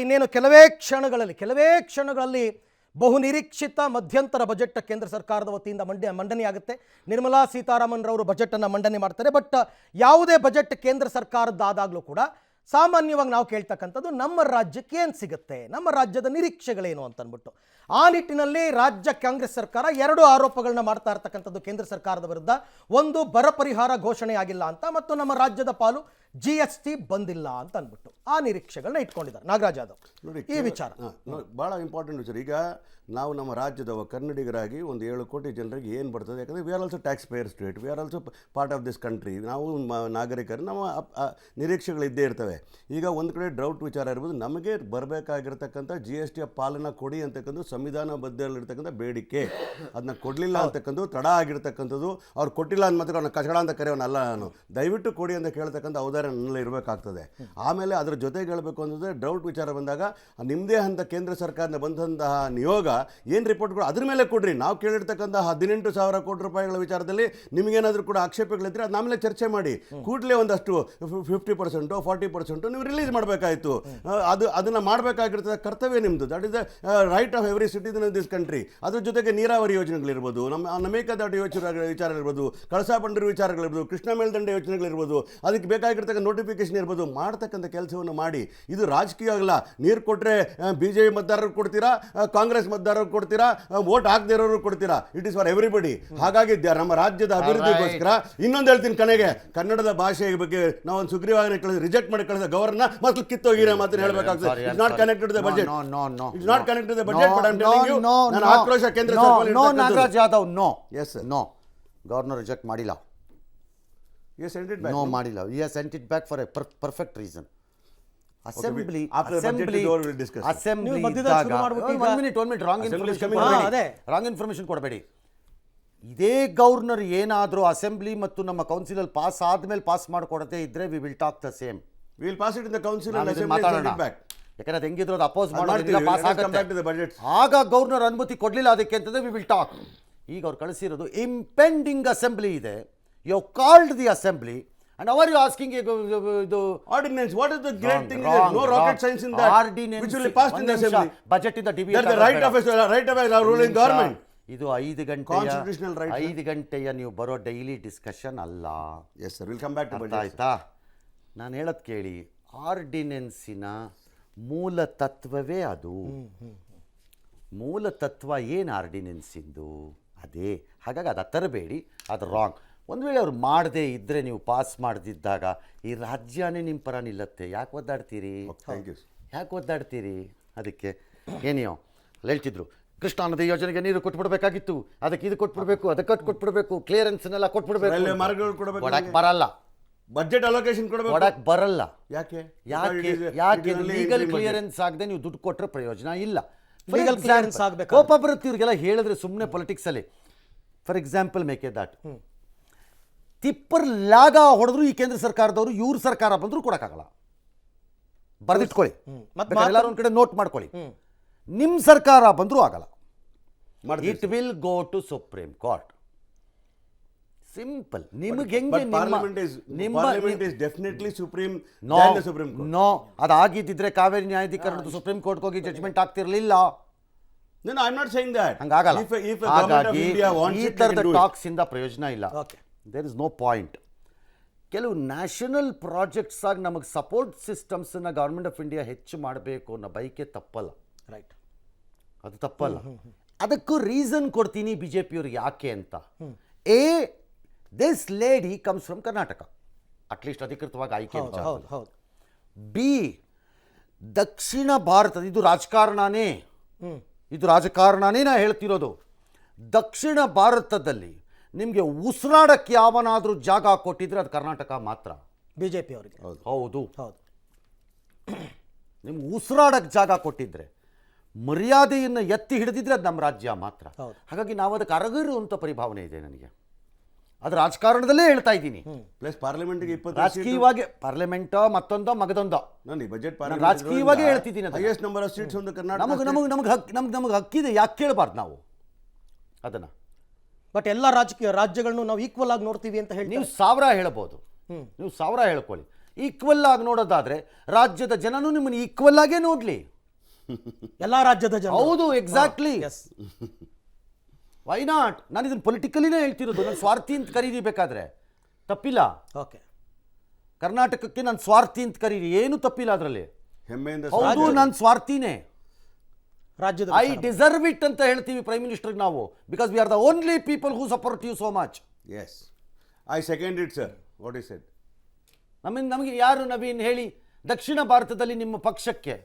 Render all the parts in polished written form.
ಇನ್ನೇನು ಕೆಲವೇ ಕ್ಷಣಗಳಲ್ಲಿ ಬಹು ನಿರೀಕ್ಷಿತ ಮಧ್ಯಂತರ ಬಜೆಟ್ ಕೇಂದ್ರ ಸರ್ಕಾರದ ವತಿಯಿಂದ ಮಂಡನೆಯಾಗುತ್ತೆ. ನಿರ್ಮಲಾ ಸೀತಾರಾಮನ್ ರವರು ಬಜೆಟನ್ನು ಮಂಡನೆ ಮಾಡ್ತಾರೆ. ಬಟ್ ಯಾವುದೇ ಬಜೆಟ್ ಕೇಂದ್ರ ಸರ್ಕಾರದ್ದಾದಾಗಲೂ ಕೂಡ ಸಾಮಾನ್ಯವಾಗಿ ನಾವು ಕೇಳ್ತಕ್ಕಂಥದ್ದು ನಮ್ಮ ರಾಜ್ಯಕ್ಕೆ ಏನು ಸಿಗುತ್ತೆ, ನಮ್ಮ ರಾಜ್ಯದ ನಿರೀಕ್ಷೆಗಳೇನು ಅಂತ ಅಂದ್ಬಿಟ್ಟು. ಆ ನಿಟ್ಟಿನಲ್ಲಿ ರಾಜ್ಯ ಕಾಂಗ್ರೆಸ್ ಸರ್ಕಾರ ಎರಡು ಆರೋಪಗಳನ್ನ ಮಾಡ್ತಾ ಇರ್ತಕ್ಕಂಥದ್ದು ಕೇಂದ್ರ ಸರ್ಕಾರದ ವಿರುದ್ಧ. ಒಂದು, ಬರ ಪರಿಹಾರ ಘೋಷಣೆ ಆಗಿಲ್ಲ ಅಂತ, ಮತ್ತು ನಮ್ಮ ರಾಜ್ಯದ ಪಾಲು GST ಬಂದಿಲ್ಲ ಅಂತ ಅಂದ್ಬಿಟ್ಟು ಆ ನಿರೀಕ್ಷೆಗಳನ್ನ ಇಟ್ಕೊಂಡಿದ್ದಾರೆ. ನಾಗರಾಜ್ ಯಾದವ್, ನೋಡಿ ಈ ವಿಚಾರ ಭಾಳ ಇಂಪಾರ್ಟೆಂಟ್ ವಿಚಾರ. ಈಗ ನಾವು ನಮ್ಮ ರಾಜ್ಯದ ಕನ್ನಡಿಗರಾಗಿ ಒಂದು 7 ಕೋಟಿ ಜನರಿಗೆ ಏನು ಬರ್ತದೆ, ಯಾಕಂದರೆ we are also tax pair state, we are also part of this country. ನಾವು ನಾಗರಿಕರು, ನಮ್ಮ ನಿರೀಕ್ಷೆಗಳಿದ್ದೇ ಇರ್ತವೆ. ಈಗ ಒಂದು ಕಡೆ ಡ್ರೌಟ್ ವಿಚಾರ ಇರ್ಬೋದು, ನಮಗೆ ಬರಬೇಕಾಗಿರ್ತಕ್ಕಂಥ GST ಪಾಲನ ಕೊಡಿ ಅಂತಕ್ಕಂಥ ಸಂವಿಧಾನಬದ್ಧದಲ್ಲಿರ್ತಕ್ಕಂಥ ಬೇಡಿಕೆ, ಅದನ್ನ ಕೊಡಲಿಲ್ಲ ಅಂತಕ್ಕಂಥದ್ದು, ತಡ ಆಗಿರ್ತಕ್ಕಂಥದ್ದು, ಅವ್ರು ಕೊಟ್ಟಿಲ್ಲ ಅಂತ ಮಾತ್ರ ಅವ್ರನ್ನ ಕಚಡ ಅಂತ ಕರೆಯೋನಲ್ಲ ನಾನು, ದಯವಿಟ್ಟು ಕೊಡಿ ಅಂತ ಕೇಳ್ತಕ್ಕಂಥ ಔದಾರ್ಯ ನನ್ನಲ್ಲಿ ಇರಬೇಕಾಗ್ತದೆ. ಆಮೇಲೆ ಅದರ ಜೊತೆಗೆ ಹೇಳಬೇಕು ಅಂತಂದರೆ ಡ್ರೌಟ್ ವಿಚಾರ ಬಂದಾಗ ನಿಮ್ಮದೇ ಅಂತ ಕೇಂದ್ರ ಸರ್ಕಾರದಿಂದ ಬಂದಂತಹ ನಿಯೋಗ ಏನು ರಿಪೋರ್ಟ್ಗಳು ಅದ್ರ ಮೇಲೆ ಕೊಡ್ರಿ. ನಾವು ಕೇಳಿರ್ತಕ್ಕಂಥ 18,000 ಕೋಟಿ ರೂಪಾಯಿಗಳ ವಿಚಾರದಲ್ಲಿ ನಿಮಗೇನಾದರೂ ಕೂಡ ಆಕ್ಷೇಪಗಳಿದ್ರೆ ಅದು ಆಮೇಲೆ ಚರ್ಚೆ ಮಾಡಿ, ಕೂಡಲೇ ಒಂದಷ್ಟು 50% 40% ನೀವು ರಿಲೀಸ್ ಮಾಡಬೇಕಾಯಿತು. ಅದನ್ನು ಮಾಡಬೇಕಾಗಿರ್ತದೆ, ಕರ್ತವ್ಯ ನಿಮ್ಮದು. That is the right of every citizen in this country. ಅದ್ರ ಜೊತೆಗೆ ನೀರಾವರಿ ಯೋಜನೆಗಳಿರ್ಬೋದು, ನಮ್ಮ ಮೇಕೆದಾಟು ವಿಚಾರ ಇರ್ಬೋದು, ಕಳಸಾ ಬಂಡೂರು ವಿಚಾರಗಳಿರ್ಬೋದು, ಕೃಷ್ಣ ಮೇಲ್ದಂಡೆ ಯೋಜನೆಗಳಿರ್ಬೋದು, ಅದಕ್ಕೆ ಬೇಕಾಗಿರ್ತಕ್ಕಂಥ ನೋಟಿಫಿಕೇಶನ್ ಇರ್ಬೋದು, ಮಾಡ್ತಕ್ಕಂಥ ಕೆಲಸವನ್ನು ಮಾಡಿ. ಇದು ರಾಜಕೀಯ ಆಗಲ್ಲ. ನೀರು ಕೊಟ್ಟರೆ BJP ಮತದಾರರು ಕೊಡ್ತೀರಾ, ಕಾಂಗ್ರೆಸ್ ಮತದಾರರು ಕೊಡ್ತೀರಾ, ವೋಟ್ ಹಾಕದೇ ಇರೋರು ಕೊಡ್ತೀರಾ. It is for everybody. ಹಾಗಾಗಿ ನಮ್ಮ ರಾಜ್ಯದ ಅಭಿವೃದ್ಧಿಗೋಸ್ಕರ ಇನ್ನೊಂದು ಹೇಳ್ತೀನಿ ಕನೆಗೆ, ಕನ್ನಡದ ಭಾಷೆಯ ಬಗ್ಗೆ ನಾವು ಒಂದು ಸುಗ್ರೀವಾಜ್ಞೆ ರಿಜೆಕ್ಟ್ ಮಾಡಿ ಕಳಿಸಿದ ಗವರ್ನ ಮತ್ತೆ ಕಿತ್ತೋಗಿರೋ ಮಾತನ್ನು ಹೇಳಬೇಕಾಗ್ತದೆ. It's not connected to the budget. It's not connected to the budget. But I am telling you, ನನ್ನ ಆಕ್ರೋಶ ಕೇಂದ್ರ ಸರ್ಕಾರ. No Nagaraj Yadav, no. Yes sir, no, governor reject ಮಾಡಿಲ್ಲ. You sent it back. No, ಮಾಡಿಲ್ಲ. You have sent it back for a perfect reason. Assembly wrong information ಕೊಡಬೇಡಿ. ಇದೇ governor ಏನಾದರೂ assembly ಮತ್ತು ನಮ್ಮ ಕೌನ್ಸಿಲಲ್ಲಿ ಪಾಸ್ ಆದ್ಮೇಲೆ ಪಾಸ್ ಮಾಡಿಕೊಡದೆ ಇದ್ರೆ we will talk the same. We will pass it in the council and assembly ಮಾತಾಡೋಣ. ಯಾಕಂದ್ರೆ ಅದು ಹೆಂಗಿದ್ರು ಅದು ಅಪೋಸ್ ಮಾಡೋದಿಲ್ಲ, ಪಾಸ್ ಆಗುತ್ತೆ. ಆಗ ಗವರ್ನರ್ ಅನುಮತಿ ಕೊಡಲಿಲ್ಲ ಅದಕ್ಕೆ ಅಂತಂದ್ರೆ ವಿ ವಿಲ್ ಟಾಕ್. ಈಗ ಅವ್ರು ಕಳಿಸಿರೋದು ಇಂಪೆಂಡಿಂಗ್ ಅಸೆಂಬ್ಲಿ ಇದೆ. You called the assembly. And how are you asking the ordinance? What is the great thing? No rocket science in that. Ordinance which will be passed in the assembly. Budget in the DB. That's the right of a ruling government. ಇದು 5 ಗಂಟೆಯ constitutional right. 5 ಗಂಟೆಯ ನೀವು ಬರೋ daily discussion ಅಲ್ಲ. Yes sir, will come back to budget. ಆಯ್ತಾ? ನಾನು ಹೇಳೋದು ಕೇಳಿ. ಆರ್ಡಿನೆನ್ಸಿನ ಮೂಲ ತತ್ವವೇ ಅದು. ಮೂಲ ತತ್ವ ಏನು ಆರ್ಡಿನೆನ್ಸಿಂದು? ಅದೇ. ಹಾಗಾಗಿ ಅದು ತರಬೇಡಿ, ಅದು ರಾಂಗ್. ಒಂದು ವೇಳೆ ಅವ್ರು ಮಾಡದೇ ಇದ್ದರೆ, ನೀವು ಪಾಸ್ ಮಾಡದಿದ್ದಾಗ ಈ ರಾಜ್ಯನೇ ನಿಮ್ಮ ಪರ ನಿಲ್ಲತ್ತೆ. ಯಾಕೆ ಒದ್ದಾಡ್ತೀರಿ? ಯಾಕೆ ಒದ್ದಾಡ್ತೀರಿ? ಅದಕ್ಕೆ ಏನಿಯೋ ಅಲ್ಲಿ ಹೇಳ್ತಿದ್ರು, ಕೃಷ್ಣಾ ನದಿ ಯೋಜನೆಗೆ ನೀರು ಕೊಟ್ಬಿಡ್ಬೇಕಾಗಿತ್ತು, ಅದಕ್ಕೆ ಇದು ಕೊಟ್ಬಿಡ್ಬೇಕು, ಅದಕ್ಕೆ ಕೊಟ್ಬಿಡ್ಬೇಕು, ಕ್ಲಿಯರೆನ್ಸ್ನೆಲ್ಲ ಕೊಟ್ಬಿಡ್ಬೇಕು. ಕೊಡಕ್ಕೆ ಬರಲ್ಲ. ಬಜೆಟ್ ಅಲೋಕೇಶನ್ ಕೊಡಕ್ಕೆ ಬರಲ್ಲ. ಯಾಕೆ? ಲೀಗಲ್ ಕ್ಲಿಯರೆನ್ಸ್ ಆಗದೆ ನೀವು ದುಡ್ಡು ಕೊಟ್ಟರೆ ಪ್ರಯೋಜನ ಇಲ್ಲ. ಕೋಪ ಕೋಪ ಬರುತ್ತೆ ಇವ್ರಿಗೆಲ್ಲ ಹೇಳಿದ್ರೆ ಸುಮ್ಮನೆ ಪೊಲಿಟಿಕ್ಸಲ್ಲಿ. ಫಾರ್ ಎಕ್ಸಾಂಪಲ್ ಮೇಕೆದಾಟ್ ತಿಪ್ಪರ್ ಲಾಗ ಹೊಡೆದ್ರು ಈ ಕೇಂದ್ರ ಸರ್ಕಾರದವರು, ಇವ್ರ ಸರ್ಕಾರ ಬಂದರೂ ಕೊಡೋಕ್ಕಾಗಲ್ಲ. ಬರೆದಿಟ್ಕೊಳ್ಳಿ, ಎಲ್ಲರೂ ಒಂದು ಕಡೆ ನೋಟ್ ಮಾಡ್ಕೊಳ್ಳಿ. ನಿಮ್ಮ ಸರ್ಕಾರ ಬಂದರೂ ಆಗಲ್ಲ. It will go to Supreme Court. Simple. ನಿಮಗೆ ಹೆಂಗೆ ನೋ, ಅದಾಗಿದ್ದಿದ್ರೆ ಕಾವೇರಿ ನ್ಯಾಯಾಧೀಕರಣದ ಸುಪ್ರೀಂ ಕೋರ್ಟ್ಗೆ ಹೋಗಿ ಜಡ್ಜ್ಮೆಂಟ್ ಆಗ್ತಿರ್ಲಿಲ್ಲ. ಹಂಗಾಗಲ್ಲ. ಹಾಗಾಗಿ ಈ ಥರದ ಟಾಕ್ಸ್ ಇಂದ ಪ್ರಯೋಜನ ಇಲ್ಲ. There is no point. ಕೆಲವು ನ್ಯಾಷನಲ್ ಪ್ರಾಜೆಕ್ಟ್ಸ್ ಆಗಿ ನಮಗೆ ಸಪೋರ್ಟ್ ಸಿಸ್ಟಮ್ಸನ್ನ ಗೌರ್ಮೆಂಟ್ ಆಫ್ ಇಂಡಿಯಾ ಹೆಚ್ಚು ಮಾಡಬೇಕು ಅನ್ನೋ ಬೈಕೆ ತಪ್ಪಲ್ಲ. ರೈಟ್, ಅದು ತಪ್ಪಲ್ಲ. ಅದಕ್ಕೂ ರೀಸನ್ ಕೊಡ್ತೀನಿ BJP ಅವ್ರಿಗೆ ಯಾಕೆ ಅಂತ. This lady comes from Karnataka, at least ಅಧಿಕೃತವಾಗಿ ಆಯ್ಕೆ. ಬಿ, ದಕ್ಷಿಣ ಭಾರತದ ಇದು ರಾಜಕಾರಣನೇ ನಾ ಹೇಳ್ತಿರೋದು. ದಕ್ಷಿಣ ಭಾರತದಲ್ಲಿ ನಿಮಗೆ ಉಸಿರಾಡಕ್ಕೆ ಯಾವನಾದರೂ ಜಾಗ ಕೊಟ್ಟಿದ್ರೆ ಅದು ಕರ್ನಾಟಕ ಮಾತ್ರ. BJP ಅವರಿಗೆ. ಹೌದು. ನಿಮ್ಗೆ ಉಸಿರಾಡಕ್ಕೆ ಜಾಗ ಕೊಟ್ಟಿದ್ರೆ, ಮರ್ಯಾದೆಯನ್ನು ಎತ್ತಿ ಹಿಡಿದಿದ್ರೆ ಅದು ನಮ್ಮ ರಾಜ್ಯ ಮಾತ್ರ. ಹಾಗಾಗಿ ನಾವು ಅದಕ್ಕೆ ಅರಗಿರುವಂಥ ಪರಿಭಾವನೆ ಇದೆ ನನಗೆ. ಅದು ರಾಜಕಾರಣದಲ್ಲೇ ಹೇಳ್ತಾ ಇದ್ದೀನಿ. ಪ್ಲಸ್ ಪಾರ್ಲಿಮೆಂಟ್ಗೆ 20 ರಾಜಕೀಯವಾಗಿ ಪಾರ್ಲಿಮೆಂಟ್ ಮತ್ತೊಂದೋ ಮಗದೊಂದೋ ರಾಜಕೀಯವಾಗಿ ಹೇಳ್ತಿದ್ದೀನಿ. ನಮಗೆ ಹಕ್ಕಿದೆ, ಯಾಕೆ ಕೇಳಬಾರ್ದು ನಾವು ಅದನ್ನು? ಬಟ್ ಎಲ್ಲ ರಾಜ್ಯಗಳನ್ನು ನಾವು ಈಕ್ವಲ್ ಆಗಿ ನೋಡ್ತೀವಿ ಅಂತ ಹೇಳಿ ನೀವು 1000 ಹೇಳ್ಬೋದು, ನೀವು 1000 ಹೇಳ್ಕೊಳ್ಳಿ. ಈಕ್ವಲ್ ಆಗಿ ನೋಡೋದಾದ್ರೆ ರಾಜ್ಯದ ಜನನೂ ನಿಮ್ಮನ್ನು ಈಕ್ವಲ್ ಆಗೇ ನೋಡಲಿ. ಎಲ್ಲಾ ರಾಜ್ಯದ ಜನ. ಹೌದು, ಎಕ್ಸಾಕ್ಟ್ಲಿ. S, why not? ನಾನು ಇದನ್ನು ಪೊಲಿಟಿಕಲಿನೇ ಹೇಳ್ತಿರೋದು. ನಾನು ಸ್ವಾರ್ಥಿ ಅಂತ ಕರೀರಿ, ಬೇಕಾದ್ರೆ ತಪ್ಪಿಲ್ಲ. ಓಕೆ, ಕರ್ನಾಟಕಕ್ಕೆ ನಾನು ಸ್ವಾರ್ಥಿ ಅಂತ ಕರೀರಿ, ಏನು ತಪ್ಪಿಲ್ಲ ಅದರಲ್ಲಿ. ಹೆಮ್ಮೆಯಿಂದ ಹೌದು, ನಾನು ಸ್ವಾರ್ಥಿನೇ. ರಾಜ್ಯದ ಐ ಡಿಸರ್ವ್ ಇಟ್ ಅಂತ ಹೇಳ್ತೀವಿ ಪ್ರೈಮ್ ಮಿನಿಸ್ಟರ್ಗೆ ನಾವು, because we are the only people who support you so much. Yes, I second it sir, what is it. ನಮಗೆ ಯಾರು ನವೀನ್ ಹೇಳಿ, ದಕ್ಷಿಣ ಭಾರತದಲ್ಲಿ ನಿಮ್ಮ ಪಕ್ಷಕ್ಕೆ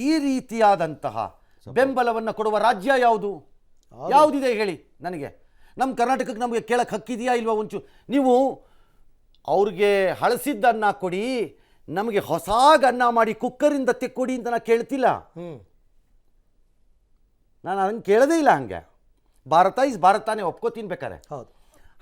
ಈ ರೀತಿಯಾದಂತಹ ಬೆಂಬಲವನ್ನು ಕೊಡುವ ರಾಜ್ಯ ಯಾವುದು? ಯಾವುದಿದೆ ಹೇಳಿ ನನಗೆ. ನಮ್ಮ ಕರ್ನಾಟಕಕ್ಕೆ ನಮಗೆ ಕೇಳಕ್ಕೆ ಹಕ್ಕಿದೆಯಾ ಇಲ್ವಾ? ಒಂಚೂರು ನೀವು ಅವ್ರಿಗೆ ಹಳಸಿದ್ದನ್ನ ಕೊಡಿ, ನಮಗೆ ಹೊಸಾಗ ಅನ್ನ ಮಾಡಿ ಕುಕ್ಕರಿಂದ ತೆಕ್ಕೊಡಿ ಅಂತ ನಾನು ಕೇಳ್ತಿಲ್ಲ. ನಾನು ಹಂಗೆ ಕೇಳದೇ ಇಲ್ಲ. ಹಂಗೆ ಭಾರತ ಇಸ್ ಭಾರತಾನೇ ಒಪ್ಕೋತೀನಿ ಬೇಕಾರೆ. ಹೌದು,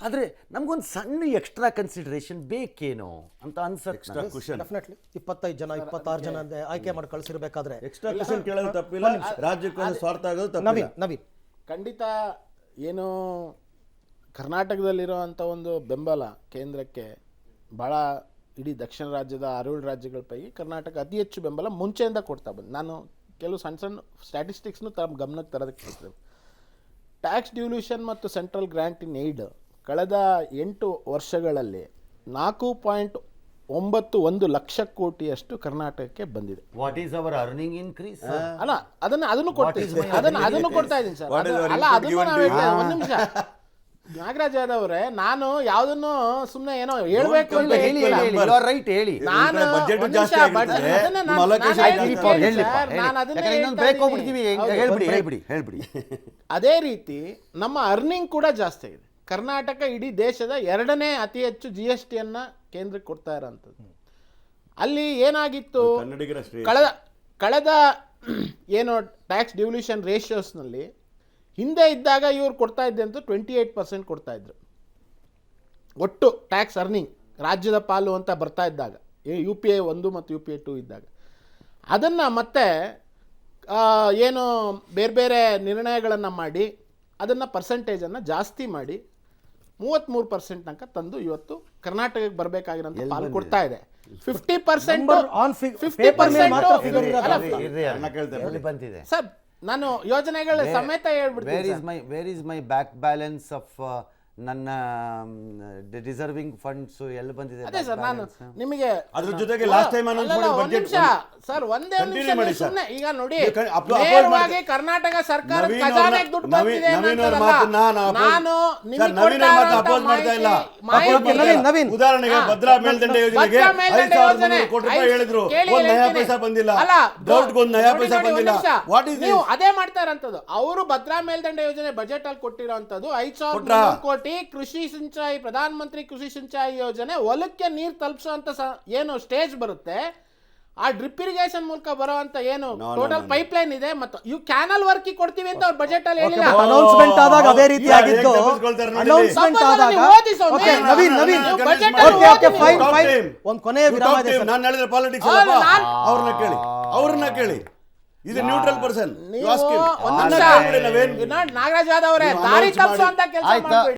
ಆದರೆ ನಮಗೊಂದು ಸಣ್ಣ ಎಕ್ಸ್ಟ್ರಾ ಕನ್ಸಿಡರೇಷನ್ ಬೇಕೇನೋ ಅಂತ ಅನ್ಸುತ್ತೆ. ಎಕ್ಸ್ಟ್ರಾ ಕ್ವಶನ್, ಡೆಫಿನೆಟ್ಲಿ 25 ಜನ 26 ಜನ ಆಯ್ಕೆ ಮಾಡಿ ಕಳಿಸಿರ್ಬೇಕಾದ್ರೆ ಎಕ್ಸ್ಟ್ರಾ ಕ್ವಶನ್ ಕೇಳೋದು ತಪ್ಪಿಲ್ಲ, ರಾಜ್ಯಕ್ಕೆ ಸ್ವಾರ್ಥ ಆಗೋದು ತಪ್ಪಿಲ್ಲ. ನವೀನ್ ಖಂಡಿತ ಏನು ಕರ್ನಾಟಕದಲ್ಲಿರುವಂಥ ಒಂದು ಬೆಂಬಲ ಕೇಂದ್ರಕ್ಕೆ ಭಾಳ ಇಡೀ ದಕ್ಷಿಣ ರಾಜ್ಯದ 6 ರಾಜ್ಯಗಳ ಪೈಕಿ ಕರ್ನಾಟಕ ಅತಿ ಹೆಚ್ಚು ಬೆಂಬಲ ಮುಂಚೆಯಿಂದ ಕೊಡ್ತಾ ಬಂದು. ನಾನು ಕೆಲವು ಸಣ್ಣ ಸಣ್ಣ ಸ್ಟ್ಯಾಟಿಸ್ಟಿಕ್ಸ್ನು ತಮ್ಮ ಗಮನಕ್ಕೆ ತರೋದಕ್ಕೆ ಹೇಳ್ತೇವೆ. ಟ್ಯಾಕ್ಸ್ ಡ್ಯೂಲ್ಯೂಷನ್ ಮತ್ತು ಸೆಂಟ್ರಲ್ ಗ್ರ್ಯಾಂಟ್ ಇನ್ ಏಡ್ ಕಳೆದ 8 ವರ್ಷಗಳಲ್ಲಿ 4.91 ಲಕ್ಷ ಕೋಟಿಯಷ್ಟು ಕರ್ನಾಟಕಕ್ಕೆ ಬಂದಿದೆ. What is our earning increase? ಅಲ್ಲ, ಅದನ್ನು ಕೊಡ್ತೀನಿ, ಅದನ್ನು ಕೊಡ್ತಾ ಇದ್ದೀನಿ ಸರ್. What is our ಅಲ್ಲ, input ಅದನ್ನು given ನಾವು to you? ಹೇಳ್ತೇವೆ. ಒಂದು ನಿಮಿಷ ನಾಗರಾಜ್ ಯಾದವ್ ಅವರೇ, ನಾನು ಯಾವುದನ್ನು ಸುಮ್ಮನೆ ಏನೋ ಹೇಳ್ಬೇಕು ಅಂತ ಹೇಳಿ, ಹೇಳ್ತಿಲ್ಲ. ಯು ಆರ್ ರೈಟ್, ಹೇಳಿ. ನಾನು ಬಜೆಟ್ ಒಂದು ಜಾಸ್ತಿ ನಿಮಿಷ, ಆಗಿರ್ತದೆ, ಅದನ್ನ ನಿಮ್ಮ ನಾನು allocation ಹೇಳ್ತೀನಿ ಜಾಸ್ತಿ ಕೇಳಿ ಆಗಿರ್ತದೆ. ಸರ್, ನಾನು ಅದನ್ನೇ ಇನ್ನೊಂದು ಹೇಳ್ತಾ ಬ್ರೇಕ್ ಇದ್ದೀನಿ. ಹೋಗ್ಬಿಡ್ತೀವಿ. ಹೌದು. ಹೇಳ್ಬಿಡಿ. ಅದೇ ರೀತಿ ನಮ್ಮ ಅರ್ನಿಂಗ್ ಕೂಡ ಜಾಸ್ತಿ ಆಗಿದೆ. ಕರ್ನಾಟಕ ಇಡೀ ದೇಶದ 2ನೇ ಅತಿ ಹೆಚ್ಚು GST ಅನ್ನ ಕೇಂದ್ರಕ್ಕೆ ಕೊಡ್ತಾ ಇರೋಂಥದ್ದು. ಅಲ್ಲಿ ಏನಾಗಿತ್ತು, ಕನ್ನಡಿಗರ ಶ್ರೇಯ. ಕಳೆದ ಏನು ಟ್ಯಾಕ್ಸ್ ಡ್ಯೂಲ್ಯೂಷನ್ ರೇಷಿಯೋಸ್ನಲ್ಲಿ ಹಿಂದೆ ಇದ್ದಾಗ ಇವ್ರು ಕೊಡ್ತಾ ಇದ್ದಂತೂ 28% ಕೊಡ್ತಾ ಇದ್ರು ಒಟ್ಟು ಟ್ಯಾಕ್ಸ್ ಅರ್ನಿಂಗ್ ರಾಜ್ಯದ ಪಾಲು ಅಂತ ಬರ್ತಾ ಇದ್ದಾಗ, UPI 1 ಮತ್ತು UPI 2 ಇದ್ದಾಗ. ಅದನ್ನು ಮತ್ತೆ ಏನು ಬೇರೆ ಬೇರೆ ನಿರ್ಣಯಗಳನ್ನು ಮಾಡಿ ಅದನ್ನು ಪರ್ಸೆಂಟೇಜನ್ನು ಜಾಸ್ತಿ ಮಾಡಿ 33% ತನಕ ತಂದು ಇವತ್ತು ಕರ್ನಾಟಕಕ್ಕೆ ಬರಬೇಕಾಗಿರೋಂಥ ಪಾಲು ಕೊಡ್ತಾ ಇದೆ. 50% ಬಂದಿದೆ ಸರ್. ನಾನು ಯೋಜನೆಗಳ ಸಮೇತ ಹೇಳ್ಬಿಡ್ತೀನಿ. Where is my back balance of ನನ್ನ ರಿಸರ್ವಿಂಗ್ ಫಂಡ್ಸ್ ಎಲ್ಲಿ ಬಂದಿದೆ? ಅದೇ ಸರ್, ನಾನು ನಿಮಗೆ ಅದ್ರ ಜೊತೆಗೆ ಲಾಸ್ಟ್ ಟೈಮ್ ಅನೌನ್ಸ್ ಮಾಡಿ ಬಜೆಟ್ ಸರ್ ಒಂದೇ Continue ಮಾಡಿ ಸರ್. ಸುಮ್ಮನೆ ಈಗ ನೋಡಿ, ನೀವು upload ನೇರವಾಗಿ ಮಾಡಿ. ಕರ್ನಾಟಕ ಸರ್ಕಾರ ನವೀನ್ ಖಜಾನೆಗೆ ದುಡ್ಡು ಬಂದಿದೆ ನವೀನ್ ಅವ್ರ ಅನ್ನೋದಲ್ಲ. ಮಾತನ್ನ ನಾನು ನಾನು ನಿಮಗೆ ನವೀನ್ ಅವ್ರ ಮಾತು ಅಪೋಸ್ ಮಾಡ್ತಾ ಇಲ್ಲ. ನವೀನ್. ಉದಾಹರಣೆಗೆ ಭದ್ರಾ ಮೇಲ್ದಂಡೆ ಯೋಜನೆಗೆ 5,300 ಕೋಟಿ ರೂಪಾಯಿ ಹೇಳಿದ್ರು, ಒಂದು ನಯಾ ಪೈಸಾ ಬಂದಿಲ್ಲ. ಡೌಟ್ಗೆ ಒಂದು ನಯಾ ಪೈಸಾ ಬಂದಿಲ್ಲ. ವಾಟ್ ಇಸ್ ನೀವು ಅದೇ ಮಾಡ್ತಾ ಇರೋಂಥದ್ದು. ಅವರು ಭದ್ರಾ ಮೇಲ್ದಂಡೆ ಯೋಜನೆ ಬಜೆಟ್ ಅಲ್ಲಿ ಕೊಟ್ಟಿರೋಂಥದ್ದು 5,300 ಕೋಟಿ ಕೃಷಿ ಸಿಂಚಾಯಿ, ಪ್ರಧಾನ ಮಂತ್ರಿ ಕೃಷಿ ಸಿಂಚಾಯಿ ಯೋಜನೆ ಹೊಲಕ್ಕೆ ನೀರು ತಲುಪಿಸುವಂತ ಏನು ಸ್ಟೇಜ್ ಬರುತ್ತೆ, ಆ ಡ್ರಿಪ್ ಇರಿಗೇಷನ್ ಮೂಲಕ ಬರುವಂತ ಏನು ಟೋಟಲ್ ಪೈಪ್ ಲೈನ್ ಇದೆ, ಮತ್ತು ಇವು ಕ್ಯಾನಲ್ ವರ್ಕ್ ಕೊಡ್ತೀವಿ ಅಂತ ಅವ್ರ ಬಜೆಟ್ ಅಲ್ಲಿ ಹೇಳಿಲ್ಲ. ಅನೌನ್ಸ್ಮೆಂಟ್ ಆದಾಗ ಅದೇ ರೀತಿ ಆಗಿತ್ತು. ಅನೌನ್ಸ್ಮೆಂಟ್ ಆದಾಗ ನವೀನ್ ಒಂದು ಕೊನೆಯ ವಿರಾಮ ಇದೆ ಸರ್. ನಾನು ಹೇಳಿದ್ರೆ ಪಾಲಿಟಿಕ್ಸ್ ಅವ್ರನ್ನ ಕೇಳಿ. ಇದು ನ್ಯೂಟ್ರಲ್ ಪರ್ಸನ್. ನಾಗರಾಜ್ ಯಾದವ್ ಅವರೇ, ದಾರಿ ತಪ್ಪಿಸುವಂತ ಕೆಲಸ